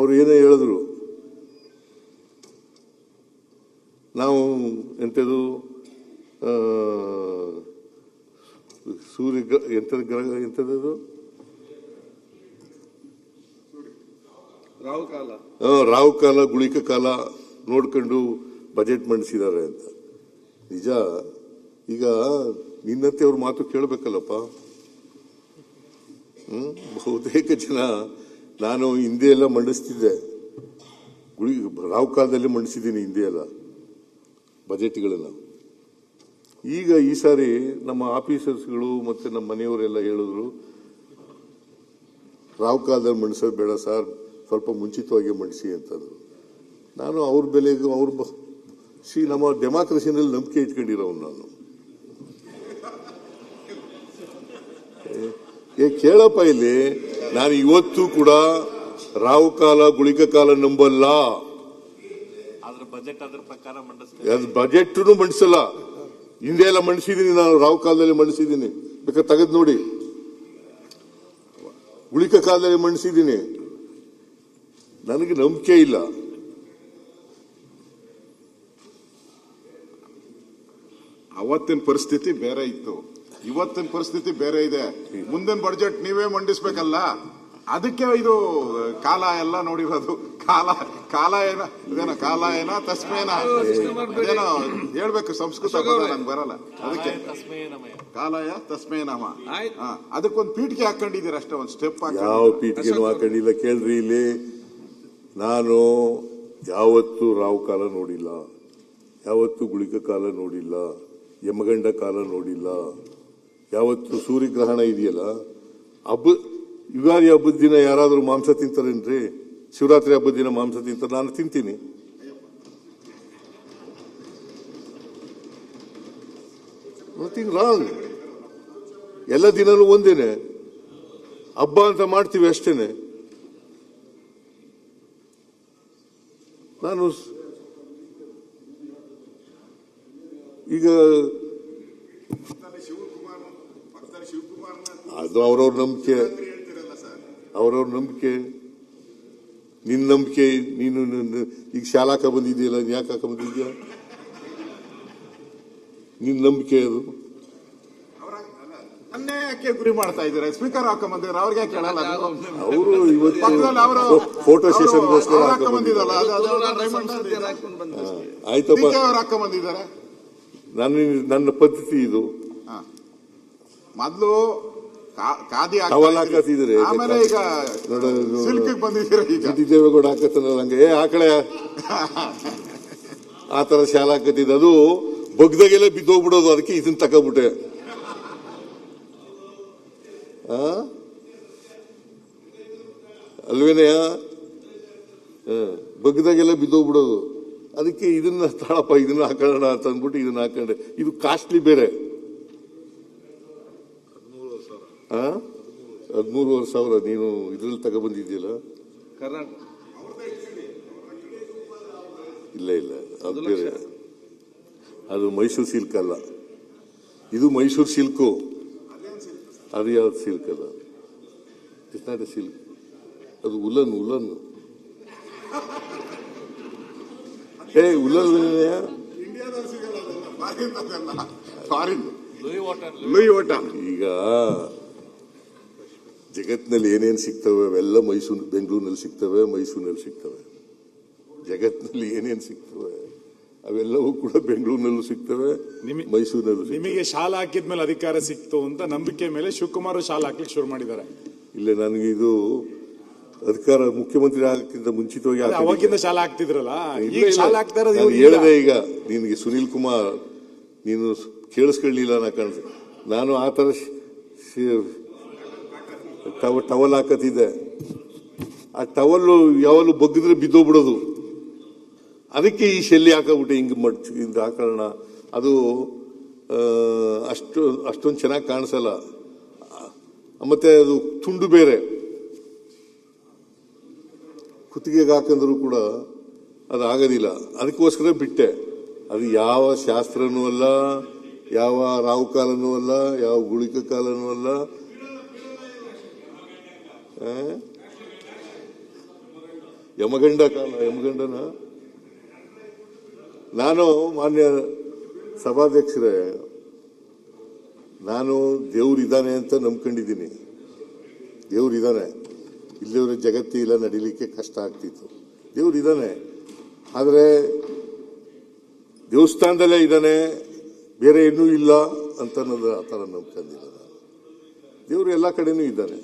ಅವ್ರು ಏನೇ ಹೇಳಿದ್ರು, ನಾವು ಎಂಥದ್ದು ಸೂರ್ಯ ಎಂಥದ್ದು ಗ್ರಹ ಎಂಥದ್ದು ರಾಹು ಕಾಲ ಗುಳಿಕ ಕಾಲ ನೋಡ್ಕೊಂಡು ಬಜೆಟ್ ಮಂಡಿಸಿದ್ದಾರೆ ಅಂತ. ನಿಜ, ಈಗ ನಿನ್ನಂತೆ ಅವ್ರ ಮಾತು ಕೇಳಬೇಕಲ್ಲಪ್ಪ. ಬಹುತೇಕ ಜನ ನಾನು ಹಿಂದೆ ಎಲ್ಲ ಮಂಡಿಸ್ತಿದ್ದೆ, ರಾಹು ಕಾಲದಲ್ಲಿ ಮಂಡಿಸಿದ್ದೀನಿ ಹಿಂದೆ ಎಲ್ಲ ಬಜೆಟ್ಗಳನ್ನ. ಈಗ ಈ ಸಾರಿ ನಮ್ಮ ಆಫೀಸರ್ಸ್ಗಳು ಮತ್ತೆ ನಮ್ಮ ಮನೆಯವರೆಲ್ಲ ಹೇಳಿದ್ರು, ರಾಹು ಕಾಲದಲ್ಲಿ ಮಂಡಿಸೋದು ಬೇಡ ಸರ್, ಸ್ವಲ್ಪ ಮುಂಚಿತವಾಗಿ ಮಂಡಿಸಿ ಅಂತಂದ್ರು. ನಾನು ಅವ್ರ ಬೆಲೆಗೂ ನಮ್ಮ ಡೆಮಾಕ್ರಸಿನಲ್ಲಿ ನಂಬಿಕೆ ಇಟ್ಕೊಂಡಿರೋನು ನಾನು. ಕೇಳಪ್ಪ, ಇಲ್ಲಿ ನಾನು ಇವತ್ತು ಕೂಡ ರಾಹು ಕಾಲ ಗುಳಿಕ ಕಾಲ ನಂಬಲ್ಲ. ಬಜೆಟ್ ಮಂಡಿಸಲ್ಲ. ಹಿಂದೆ ಎಲ್ಲ ಮಂಡಿಸಿದೀನಿ ನಾನು, ರಾಹು ಕಾಲದಲ್ಲಿ ಮಂಡಿಸಿದ್ದೀನಿ, ಬೇಕಾದ್ರೆ ತೆಗೆದು ನೋಡಿ. ಗುಳಿಕ ಕಾಲದಲ್ಲಿ ಮಂಡಿಸಿದ್ದೀನಿ. ನನಗೆ ನಂಬಿಕೆ ಇಲ್ಲ. ಅವತ್ತಿನ ಪರಿಸ್ಥಿತಿ ಬೇರೆ ಇತ್ತು, ಇವತ್ತಿನ ಪರಿಸ್ಥಿತಿ ಬೇರೆ ಇದೆ. ಮುಂದಿನ ಬಜೆಟ್ ನೀವೇ ಮಂಡಿಸ್ಬೇಕಲ್ಲ, ಅದಕ್ಕೆ ಇದು ಕಾಲ ಎಲ್ಲ ನೋಡಿರೋದು. ಕಾಲ ಏನ ತಸ್ಮೇನ ಏನೋ ಹೇಳ್ಬೇಕು, ಸಂಸ್ಕೃತ ನಂಗೆ ಬರಲ್ಲ. ಅದಕ್ಕೆ ಕಾಲಯ ತಸ್ಮೇನಮ, ಅದಕ್ಕೊಂದು ಪೀಠಿಗೆ ಹಾಕೊಂಡಿದ್ದೀರ ಅಷ್ಟೇ, ಒಂದು ಸ್ಟೆಪ್. ಯಾವ ಪೀಠಿಗೆನೂ ಹಾಕೊಂಡಿಲ್ಲ. ಕೇಳ್ರಿ, ಇಲ್ಲಿ ನಾನು ಯಾವತ್ತು ರಾಹು ಕಾಲ ನೋಡಿಲ್ಲ, ಯಾವತ್ತು ಗುಳಿಕ ಕಾಲ ನೋಡಿಲ್ಲ, ಯಮಗಂಡ ಕಾಲ ನೋಡಿಲ್ಲ. ಯಾವತ್ತು ಸೂರ್ಯಗ್ರಹಣ ಇದೆಯಲ್ಲ, ಯುಗಾದಿ ಹಬ್ಬದ ದಿನ ಯಾರಾದರೂ ಮಾಂಸ ತಿಂತಾರೇನ್ರಿ? ಶಿವರಾತ್ರಿ ಹಬ್ಬದ ದಿನ ಮಾಂಸ ತಿಂತಾರೆ, ನಾನು ತಿಂತೀನಿ. Nothing wrong. ಎಲ್ಲ ದಿನನೂ ಒಂದೇನೆ, ಹಬ್ಬ ಅಂತ ಮಾಡ್ತೀವಿ ಅಷ್ಟೇನೆ. ನಾನು ಈಗ ಅದು ಅವ್ರವ್ರ ನಂಬಿಕೆ, ಅವ್ರವ್ರ ನಂಬಿಕೆ. ನಿನ್ನ ನಂಬಿಕೆ, ನೀನು ಈಗ ಶಾಲಾ ಹಾಕ ಬಂದಿದೆಯಲ್ಲ, ಯಾಕೆ ಹಾಕ ಬಂದಿದ್ಯಾ? ನಿನ್ನ ನಂಬಿಕೆ ಅದು. ಅನ್ನೇ ಯಾಕೆ ಗುರಿ ಮಾಡ್ತಾ ಇದ್ದಾರೆ? ಸ್ಪೀಕರ್ ಹಾಕೊಂಬಂದಿದ್ದಾರೆ, ಅವ್ರಿಗೆ ಕೇಳಲ್ಲ. ಅವರು ಇವತ್ತು ಫೋಟೋ ಸೆಷನ್ಗೋಸ್ಕರ ಹಾಕೊಂಬಂದಿದ್ದಲ್ಲ, ಆಯ್ತಪ್ಪ, ಹಾಕೊಂಬಂದಿದ್ದಾರೆ. ನನ್ನ ಪದ್ಧತಿ ಇದು. ಮೊದಲು ಖಾದಿ ಹಾಕತ್ತಿದ್ರೆ, ಆಮೇಲೆ ಈಗ ಸಿಲ್ಕ್ ಬಂದಿದ್ದೀರಾ. ಈಗ ದೇವೇಗೌಡ ಹಾಕತ್ತಲ್ಲ ಹಂಗೆ, ಆಕಳೆ ಆತರ ಶಾಲಾ ಹಾಕತ್ತಿದ್ದ, ಅದು ಬಗ್ದಾಗೆಲ್ಲ ಬಿದ್ದೋಗ್ಬಿಡೋದು. ಅದಕ್ಕೆ ಇದನ್ನ ತಗೋಬಿಟ್ಟೆ. ಅಲ್ವೇನೆಯ? ಬಗ್ದಾಗೆಲ್ಲ ಬಿದ್ದೋಗ್ಬಿಡೋದು. ಅದಕ್ಕೆ ಇದನ್ನ ತಾಳಪ್ಪ, ಇದನ್ನ ಹಾಕೋಣ ಅಂತ ಅಂದ್ಬಿಟ್ಟು ಇದನ್ನ ಹಾಕೊಂಡೆ. ಇದು ಕಾಸ್ಟ್ಲಿ ಬೇರೆ. 13,500 ನೀನು ಇದ್ರಲ್ಲಿ ತಗೊಬಂದಿದ್ಯಲ್ಲ. ಇಲ್ಲ, ಅದು ಬೇರೆ. ಅದು ಮೈಸೂರು ಸಿಲ್ಕ್ ಅಲ್ಲ, ಇದು ಮೈಸೂರು ಸಿಲ್ಕು. ಅದು ಯಾವ್ದು ಸಿಲ್ಕ್ ಅಲ್ಲ, ಇಟ್ಸ್ ನಾಟ್ ಎ ಸಿಲ್ಕ್, ಅದು ಉಲನ್. ಉಲನ್ ಈಗ ಜಗತ್ತಿನಲ್ಲಿ ಏನೇನು ಸಿಗ್ತವೆ ಅವೆಲ್ಲ ಬೆಂಗಳೂರಿನಲ್ಲಿ ಸಿಗ್ತವೆ, ಮೈಸೂರಿನಲ್ಲಿ ಸಿಗ್ತವೆ. ಜಗತ್ತಿನಲ್ಲಿ ಏನೇನು ಸಿಗ್ತವೆ ಅವೆಲ್ಲವೂ ಕೂಡ ಬೆಂಗಳೂರಿನಲ್ಲೂ ಸಿಗ್ತವೆ, ಮೈಸೂರಿನಲ್ಲೂ. ನಿಮಗೆ ಶಾಲಾ ಹಾಕಿದ್ಮೇಲೆ ಅಧಿಕಾರ ಸಿಕ್ತು ಅಂತ ನಂಬಿಕೆ ಮೇಲೆ ಶಿವಕುಮಾರ್ ಶಾಲಾ ಹಾಕ್ಲಿಕ್ಕೆ ಶುರು ಮಾಡಿದ್ದಾರೆ. ಇಲ್ಲ, ನನಗೆ ಇದು ಅಧಿಕಾರ ಮುಖ್ಯಮಂತ್ರಿ ಆಗಕ್ಕಿಂತ ಮುಂಚಿತವಾಗಿ ಅವಾಗಿಂದ ಶಾಲಾ ಹಾಕ್ತಿದ್ರಲ್ಲ, ಹೇಳಿದೆ. ಈಗ ನಿನಗೆ ಸುನೀಲ್ ಕುಮಾರ್, ನೀನು ಕೇಳಿಸ್ಕೊಳ್ಳಿಲ್ಲ ನಾ ಕಾಣಿಸ್. ನಾನು ಆ ತರ ಟವಲ್ ಹಾಕತ್ತಿದ್ದೆ. ಆ ಟವಲ್ಲು ಯಾವಲ್ಲೂ ಬಗ್ಗಿದ್ರೆ ಬಿದ್ದೋಗ್ಬಿಡೋದು. ಅದಕ್ಕೆ ಈ ಶೆಲ್ಲಿ ಹಾಕಬಿಟ್ಟೆ, ಹಿಂಗೆ ಹಾಕೋಣ. ಅದು ಅಷ್ಟೊಂದು ಚೆನ್ನಾಗಿ ಕಾಣಿಸಲ್ಲ. ಮತ್ತೆ ಅದು ತುಂಡು ಬೇರೆ, ಕುತ್ತಿಗೆಗೆ ಹಾಕಂದ್ರೂ ಕೂಡ ಅದು ಆಗೋದಿಲ್ಲ. ಅದಕ್ಕೋಸ್ಕರ ಬಿಟ್ಟೆ. ಅದು ಯಾವ ಶಾಸ್ತ್ರನೂ ಅಲ್ಲ, ಯಾವ ರಾಹು ಕಾಲನೂ ಅಲ್ಲ, ಯಾವ ಗುಳಿಕ ಕಾಲನೂ ಅಲ್ಲ. ಯಮಗಂಡ ಕಾಲ, ಯಮಗಂಡನ ನಾನು ಮಾನ್ಯ ಸಭಾಧ್ಯಕ್ಷರೇ, ನಾನು ದೇವ್ರಿದ್ದಾನೆ ಅಂತ ನಂಬ್ಕೊಂಡಿದ್ದೀನಿ. ದೇವ್ರಿದ್ದಾನೆ, ಇಲ್ಲಿವ್ರ ಜಗತ್ತಿಲ್ಲ, ನಡಿಲಿಕ್ಕೆ ಕಷ್ಟ ಆಗ್ತಿತ್ತು. ದೇವ್ರಿದ್ದಾನೆ, ಆದರೆ ದೇವಸ್ಥಾನದಲ್ಲೇ ಇದ್ದಾನೆ, ಬೇರೆ ಏನೂ ಇಲ್ಲ ಅಂತ ಅನ್ನೋದು ಆ ಥರ ನಂಬ್ಕೊಂಡಿಲ್ಲ ನಾನು. ದೇವರು ಎಲ್ಲ ಕಡೆನೂ ಇದ್ದಾನೆ,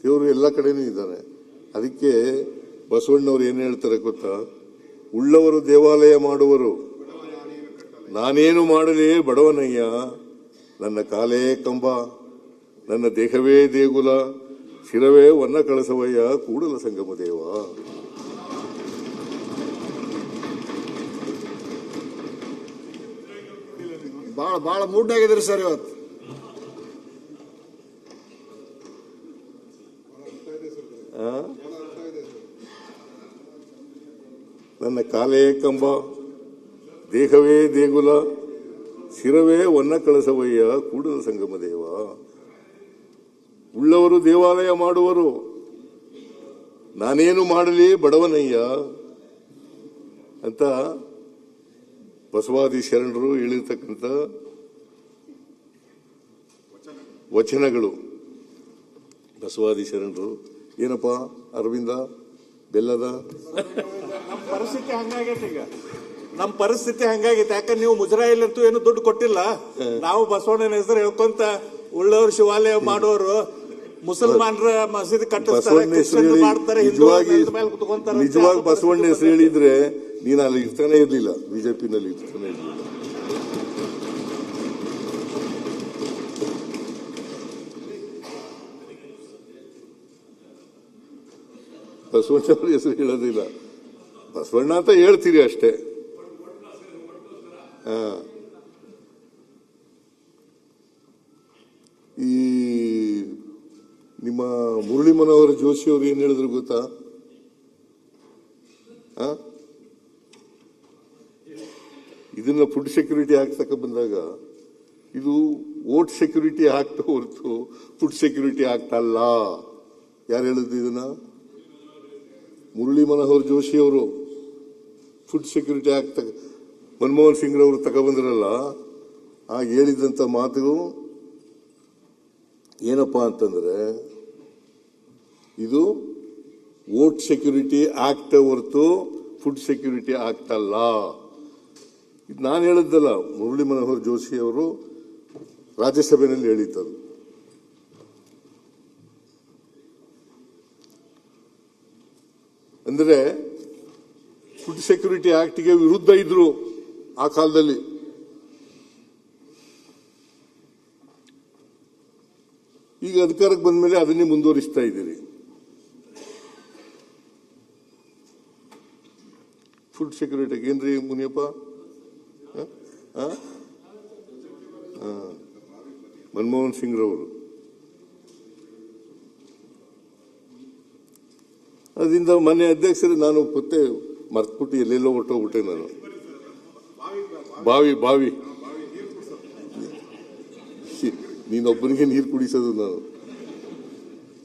ದೇವರು ಎಲ್ಲ ಕಡೆನೂ ಇದ್ದಾನೆ. ಅದಕ್ಕೆ ಬಸವಣ್ಣವ್ರು ಏನು ಹೇಳ್ತಾರೆ ಗೊತ್ತಾ? ಉಳ್ಳವರು ದೇವಾಲಯ ಮಾಡುವರು, ನಾನೇನು ಮಾಡಲಿ ಬಡವನಯ್ಯ, ನನ್ನ ಕಾಲೇ ಕಂಬ, ನನ್ನ ದೇಹವೇ ದೇಗುಲ, ಶಿರವೇ ವನ್ನ ಕಳಸವಯ್ಯ, ಕೂಡಲ ಸಂಗಮ ದೇವ. ಬಹಳ ಮೂಡ್ನಾಗಿದ್ರಿ ಸರ್ ಇವತ್ತು. ನನ್ನ ಕಾಲೇ ಕಂಬ, ದೇಹವೇ ದೇಗುಲ, ಶಿರವೇ ವನ್ನ ಕಳಸವಯ್ಯ, ಕೂಡಲ ಸಂಗಮ ದೇವ. ಉಳ್ಳವರು ದೇವಾಲಯ ಮಾಡುವರು, ನಾನೇನು ಮಾಡಲಿ ಬಡವನಯ್ಯ ಅಂತ ಬಸವಾದಿ ಶರಣರು ಹೇಳಿರ್ತಕ್ಕಂಥ ವಚನಗಳು. ಬಸವಾದಿ ಶರಣರು ಏನಪ್ಪ ಅರವಿಂದ ಬೆಲ್ಲದ ನಮ್ಮ ಪರಿಸ್ಥಿತಿ ಹಂಗಾಗೈತೆ. ಈಗ ನಮ್ಮ ಪರಿಸ್ಥಿತಿ ಹಂಗಾಗೈತೆ. ಯಾಕಂದ್ರೆ ನೀವು ಮುಜರಾಯಿಲಂತೂ ಏನು ದುಡ್ಡು ಕೊಟ್ಟಿಲ್ಲ. ನಾವು ಬಸವಣ್ಣನ ಹೆಸರು ಹೇಳ್ಕೊಂತ ಉಳ್ಳವರು ಶಿವಾಲಯ ಮಾಡೋರು, ಮುಸಲ್ಮಾನರ ಮಸೀದಿ ಕಟ್ಟಿಸ್ತಾರೆ, ಕ್ರಿಶ್ಚಿಯನ್ ಮಾಡ್ತಾರೆ, ನಿಜವಾಗಿ ಬಸವಣ್ಣ ಹೆಸರು ಹೇಳಿದ್ರೆ ನೀನು ಅಲ್ಲಿ ಇರ್ತಾನೆ ಇರ್ಲಿಲ್ಲ, ಬಿಜೆಪಿನಲ್ಲಿ ಇರ್ತಾನೆ ಇರ್ಲಿಲ್ಲ. ಬಸವಣ್ಣ ಅವ್ರ ಹೆಸರು ಹೇಳೋದಿಲ್ಲ, ಬಸವಣ್ಣ ಅಂತ ಹೇಳ್ತೀರಿ ಅಷ್ಟೇ. ಈ ನಿಮ್ಮ ಮುರಳಿ ಮನೋಹರ ಜೋಶಿ ಅವರು ಏನ್ ಹೇಳಿದ್ರು ಗೊತ್ತಾ? ಇದನ್ನ ಫುಡ್ ಸೆಕ್ಯೂರಿಟಿ ಆಕ್ತಕ್ಕ ಬಂದಾಗ ಇದು ವೋಟ್ ಸೆಕ್ಯೂರಿಟಿ ಆಗ್ತಾ ಹೊರತು ಫುಡ್ ಸೆಕ್ಯೂರಿಟಿ ಆಗ್ತಲ್ಲ. ಯಾರು ಹೇಳಿದ್ರು ಇದನ್ನ? ಮುರಳಿ ಮನೋಹರ್ ಜೋಶಿ ಅವರು. ಫುಡ್ ಸೆಕ್ಯೂರಿಟಿ ಆಗ್ತ ಮನಮೋಹನ್ ಸಿಂಗ್ ರವರು ತಗೊಬಂದ್ರಲ್ಲ, ಆಗ ಹೇಳಿದಂತ ಮಾತು ಏನಪ್ಪಾ ಅಂತಂದ್ರೆ, ಇದು ವೋಟ್ ಸೆಕ್ಯೂರಿಟಿ ಆಕ್ಟ್ ಹೊರತು ಫುಡ್ ಸೆಕ್ಯೂರಿಟಿ ಆಗ್ತಲ್ಲ. ಇದು ನಾನು ಹೇಳಿದ್ದಲ್ಲ, ಮುರಳಿ ಮನೋಹರ್ ಜೋಶಿ ಅವರು ರಾಜ್ಯಸಭೆಯಲ್ಲಿ ಹೇಳಿದ್ದರು. ಅಂದ್ರೆ ಫುಡ್ ಸೆಕ್ಯೂರಿಟಿ ಆಕ್ಟ್ಗೆ ವಿರುದ್ಧ ಇದ್ರು ಆ ಕಾಲದಲ್ಲಿ. ಈಗ ಅಧಿಕಾರಕ್ಕೆ ಬಂದ ಮೇಲೆ ಅದನ್ನೇ ಮುಂದುವರಿಸ್ತಾ ಇದ್ದೀರಿ. ಫುಡ್ ಸೆಕ್ಯೂರಿಟಿ ಏನ್ರಿ ಮುನಿಯಪ್ಪ? ಮನಮೋಹನ್ ಸಿಂಗ್ ರವರು. ಅದರಿಂದ ಮನೆ ಅಧ್ಯಕ್ಷರು ನಾನು ಪತ್ತೆ ಮರ್ತ್ಬಿಟ್ಟು ಎಲ್ಲೆಲ್ಲೋ ಹೊಟ್ಟೋಗ್ಬಿಟ್ಟೆ ನಾನು. ಬಾವಿ ನೀನೊಬ್ಬನಿಗೆ ನೀರು ಕುಡಿಸೋದು ನಾನು.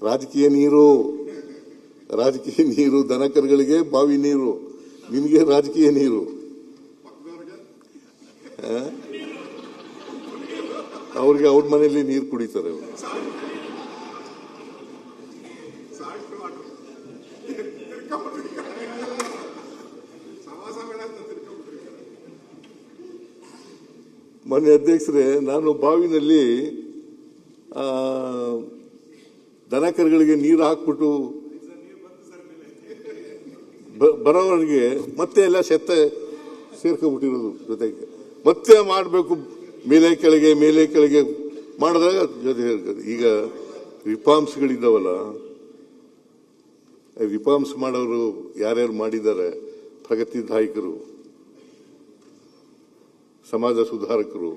ರಾಜಕೀಯ ನೀರು ದನ ಕರುಗಳಿಗೆ ಬಾವಿ ನೀರು, ನಿನಗೆ ರಾಜಕೀಯ ನೀರು. ಅವ್ರಿಗೆ ಅವ್ರ ಮನೆಯಲ್ಲಿ ನೀರು ಕುಡಿತಾರೆ ಅವರು. ಮನೆ ಅಧ್ಯಕ್ಷರೇ, ನಾನು ಬಾವಿನಲ್ಲಿ ದನ ಕರುಗಳಿಗೆ ನೀರು ಹಾಕ್ಬಿಟ್ಟು ಬರೋವರೆಗೆ ಮತ್ತೆ ಎಲ್ಲ ಸೆತ್ತ ಸೇರ್ಕೊಂಡ್ಬಿಟ್ಟಿರೋದು ಜೊತೆಗೆ ಮತ್ತೆ ಮಾಡಬೇಕು. ಮೇಲೆ ಕೆಳಗೆ ಮಾಡಿದಾಗ ಜೊತೆ ಸೇರ್ಕೋದು. ಈಗ ರಿಫಾರ್ಮ್ಸ್ಗಳಿದ್ದಾವಲ್ಲ, ರಿಫಾರ್ಮ್ಸ್ ಮಾಡೋರು ಯಾರ್ಯಾರು ಮಾಡಿದ್ದಾರೆ, ಪ್ರಗತಿದಾಯಕರು, ಸಮಾಜ ಸುಧಾರಕರು,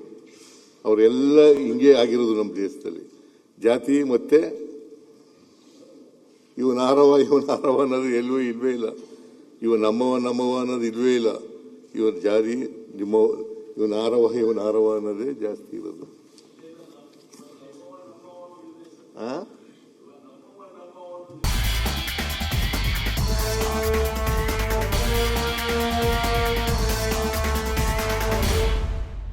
ಅವರೆಲ್ಲ ಹಿಂಗೆ ಆಗಿರೋದು ನಮ್ಮ ದೇಶದಲ್ಲಿ. ಜಾತಿ ಮತ್ತೆ ಇವನ ಆರವ ಅನ್ನೋದು ಇಲ್ವೇ ಇಲ್ಲ. ಇವ ನಮ್ಮವ ಅನ್ನೋದು ಇಲ್ವೇ ಇಲ್ಲ. ಇವನ ಜಾತಿ ಇವನ ಆರವ ಅನ್ನೋದೇ ಜಾಸ್ತಿ ಇರೋದು.